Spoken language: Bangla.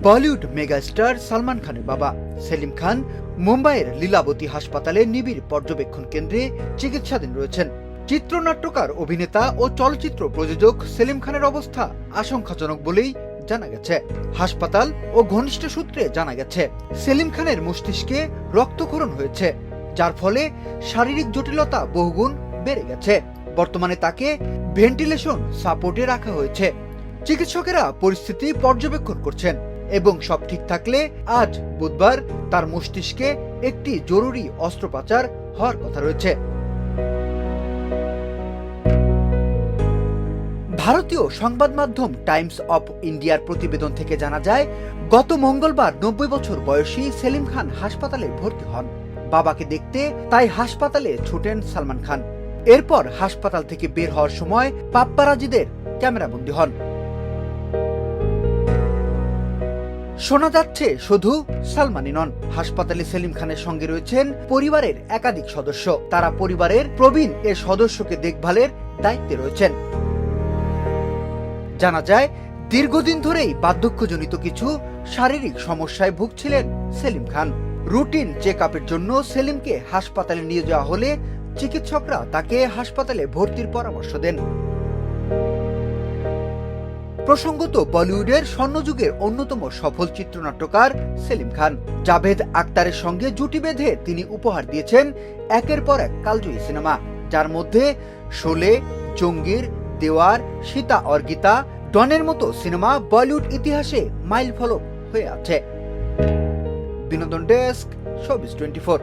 বলিউড মেগাস্টার সালমান খানের বাবা সেলিম খান মুম্বাইয়ের লীলাবতী হাসপাতালে নিবিড় পর্যবেক্ষণ কেন্দ্রে চিকিৎসাধীন রয়েছেন। চিত্রনাট্যকার, অভিনেতা ও চলচ্চিত্র প্রযোজক সেলিম খানের অবস্থা আশঙ্কাজনক বলেই জানা গেছে। হাসপাতাল ও ঘনিষ্ঠ সূত্রে জানা গেছে সেলিম খানের মস্তিষ্কে রক্তক্ষরণ হয়েছে, যার ফলে শারীরিক জটিলতা বহুগুণ বেড়ে গেছে। বর্তমানে তাকে ভেন্টিলেশন সাপোর্টে রাখা হয়েছে। চিকিৎসকেরা পরিস্থিতি পর্যবেক্ষণ করছেন এবং সব ঠিক থাকলে আজ বুধবার তার মস্তিষ্কে একটি জরুরি অস্ত্রোপচার হওয়ার কথা রয়েছে। ভারতীয় সংবাদ মাধ্যম টাইমস অফ ইন্ডিয়ার প্রতিবেদন থেকে জানা যায়, গত মঙ্গলবার 90 বছর বয়সী সেলিম খান হাসপাতালে ভর্তি হন। বাবাকে দেখতে তাই হাসপাতালে ছুটেন সালমান খান। এরপর হাসপাতাল থেকে বের হওয়ার সময় পাপ্পারাজিদের ক্যামেরাবন্দী হন। শোনা যাচ্ছে শুধু সালমানই নন, হাসপাতালে সেলিম খানের সঙ্গে রয়েছেন পরিবারের একাধিক সদস্য। তারা পরিবারের প্রবীণ এ সদস্যকে দেখভালের দায়িত্বে রয়েছেন। জানা যায়, দীর্ঘদিন ধরেই বার্ধক্যজনিত কিছু শারীরিক সমস্যায় ভুগছিলেন সেলিম খান। রুটিন চেক আপের জন্য সেলিমকে হাসপাতালে নিয়ে যাওয়া হলে চিকিৎসকরা তাকে হাসপাতালে ভর্তির পরামর্শ দেন। প্রসঙ্গত, বলিউডের স্বর্ণযুগের অন্যতম সফল চিত্রনাট্যকার সেলিম খান জাভেদ আখতারের সঙ্গে জুটি বেঁধে তিনি উপহার দিয়েছেন একের পর এক কালজয়ী সিনেমা, যার মধ্যে শোলে, জঙ্গির, দেওয়ার, সীতা और গীতা, ডনের মতো সিনেমা বলিউড ইতিহাসে মাইলফলক হয়ে আছে। বিনোদন ডেস্ক, শোবিজ 24।